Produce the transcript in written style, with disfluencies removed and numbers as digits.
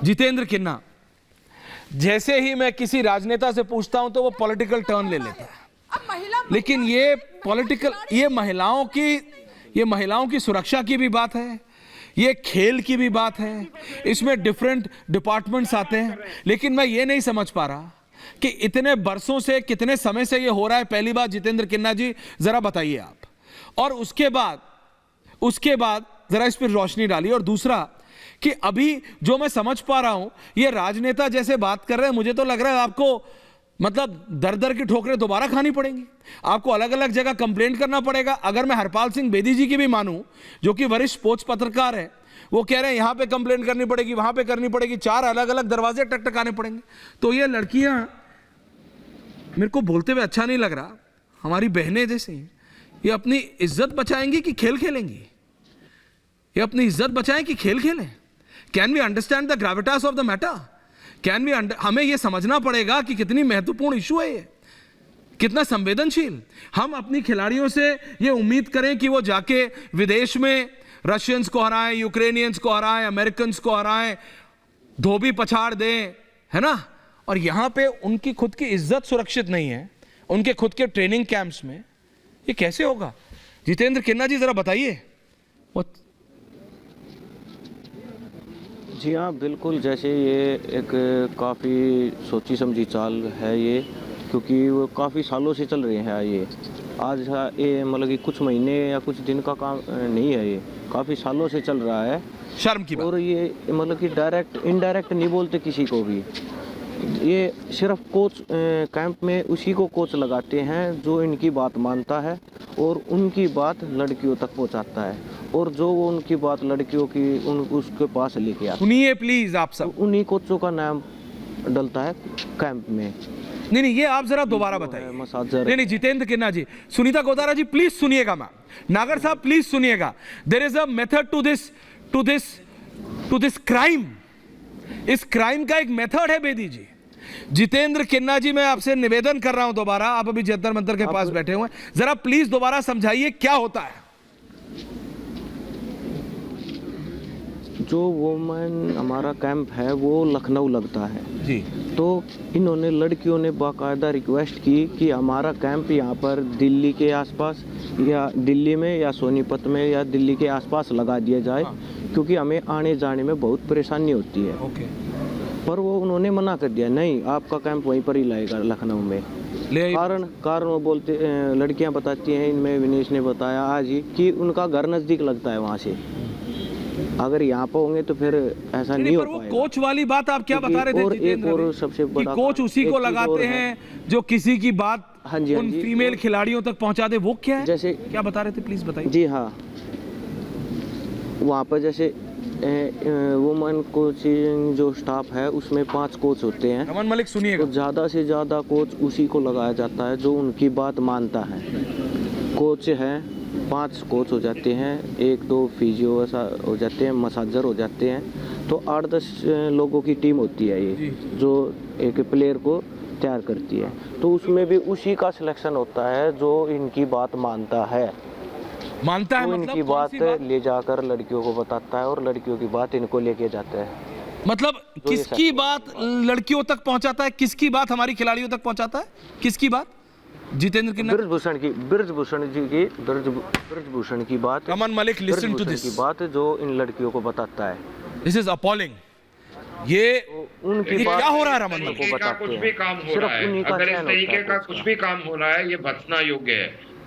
जितेंद्र किन्ना, जैसे ही मैं किसी राजनेता से पूछता हूं तो वो पॉलिटिकल टर्न ले लेता है, लेकिन ये पॉलिटिकल, ये महिलाओं की सुरक्षा की भी बात है, ये खेल की भी बात है, इसमें डिफरेंट डिपार्टमेंट्स आते हैं, लेकिन मैं ये नहीं समझ पा रहा कि इतने बरसों से, कितने समय से ये हो रहा है। पहली बात जितेंद्र किन्ना जी जरा बताइए आप, और उसके बाद जरा इस पर रोशनी डालिए। और दूसरा कि अभी जो मैं समझ पा रहा हूं, ये राजनेता जैसे बात कर रहे हैं, मुझे तो लग रहा है आपको मतलब दर दर की ठोकरें दोबारा खानी पड़ेंगी, आपको अलग अलग जगह कंप्लेंट करना पड़ेगा। अगर मैं हरपाल सिंह बेदी जी की भी मानूं, जो कि वरिष्ठ स्पोर्ट्स पत्रकार है, वो कह रहे हैं यहां पे कंप्लेंट करनी पड़ेगी, वहां पे करनी पड़ेगी, 4 अलग अलग दरवाजे टकटकाने पड़ेंगे। तो ये लड़कियां, मेरे को बोलते हुए अच्छा नहीं लग रहा, हमारी बहनें जैसी, ये अपनी इज्जत बचाएंगी कि खेल खेलेंगी? ये अपनी इज्जत बचाएं कि खेल खेलें? Can we understand the gravitas of the matter? Can we हमें यह समझना पड़ेगा कि कितनी महत्वपूर्ण इशू है ये, कितना संवेदनशील। हम अपनी खिलाड़ियों से ये उम्मीद करें कि वो जाके विदेश में रशियंस को हराएं, यूक्रेनियंस को हराएं, अमेरिकन्स को हराएं, धोबी पछाड़ दें, है ना? और यहां पे उनकी खुद की इज्जत सुरक्षित नहीं है, उनके खुद के ट्रेनिंग कैंप्स में। ये कैसे होगा? जितेंद्र किन्ना जी जरा बताइए। जी हाँ, बिल्कुल। जैसे ये एक काफ़ी सोची समझी चाल है ये, क्योंकि वो काफ़ी सालों से चल रहे हैं ये। आज ये मतलब कि कुछ महीने या कुछ दिन का काम नहीं है, ये काफ़ी सालों से चल रहा है। शर्म की बात। और ये मतलब कि डायरेक्ट इनडायरेक्ट नहीं बोलते किसी को भी, ये सिर्फ कोच कैंप में उसी को कोच लगाते हैं जो इनकी बात मानता है और उनकी बात लड़कियों तक पहुंचाता है, और जो वो उनकी बात लड़कियों की उसके पास लेके आता है। सुनिए प्लीज आप सब, तो उन्हीं कोचों का नाम डलता है कैंप में। नहीं, ये आप जरा दोबारा बताइए। नहीं, जितेंद्र किन्ना जी, सुनीता गोदारा जी प्लीज सुनिएगा, मैम नागर साहब प्लीज सुनिएगा। There is a method to this crime. इस क्राइम का एक मेथड है बेदी जी। जितेंद्र किन्ना जी, मैं आपसे निवेदन कर रहा हूं दोबारा, आप अभी जंतर मंतर के पास बैठे हुए हैं, जरा प्लीज दोबारा समझाइए क्या होता है। जो वोमेन हमारा कैंप है वो लखनऊ लगता है जी, तो इन्होंने लड़कियों ने बाकायदा रिक्वेस्ट की कि हमारा कैंप यहाँ पर दिल्ली के आसपास या दिल्ली में या सोनीपत में या दिल्ली के आसपास लगा दिया जाए, क्योंकि हमें आने जाने में बहुत परेशानी होती है। पर वो उन्होंने मना कर दिया, नहीं आपका कैंप वहीं पर ही लगेगा लखनऊ में। कारण वो बोलते, लड़कियां बताती हैं, इनमें विनेश ने बताया आज ही कि उनका घर नज़दीक लगता है वहाँ से, अगर यहाँ पर होंगे तो फिर ऐसा नहीं हो पाएगा। कोच वाली बात आप क्या बता रहे थे जितेंद्र? और सबसे बड़ा कोच उसी को लगाते हैं जो किसी की बात हाँ जी, उन फीमेल खिलाड़ियों तक पहुंचा दे, वो क्या है? जैसे क्या बता रहे थे प्लीज बताइए। जी हाँ, वहाँ पर जैसे वुमेन कोचिंग जो स्टाफ है उसमें 5 कोच होते हैं। रमन मलिक सुनिएगा, तो ज़्यादा से ज़्यादा कोच उसी को लगाया जाता है जो उनकी बात मानता है। कोच हैं 5 कोच हो जाते हैं, 1-2 फिजियो ऐसा हो जाते हैं, मसाजर हो जाते हैं, तो 8-10 लोगों की टीम होती है ये, जो एक प्लेयर को तैयार करती है। तो उसमें भी उसी का सिलेक्शन होता है जो इनकी बात मानता है, तो मतलब इनकी बात ले जाकर लड़कियों को बताता है और लड़कियों की बात इनको लेके जाता है। मतलब किसकी बात लड़कियों तक पहुंचाता है, किसकी बात हमारी खिलाड़ियों तक पहुंचाता है, किसकी बात? जितेंद्र किन्ना, ब्रजभूषण की बात, Raman Malik listen to this की बात जो इन लड़कियों को बताता है। This is appalling. ये उनकी क्या हो रहा है रमन मलिक? कुछ भी काम हो रहा है, अगर इस तरीके का कुछ भी काम हो रहा है, ये भत्सना योग्य है।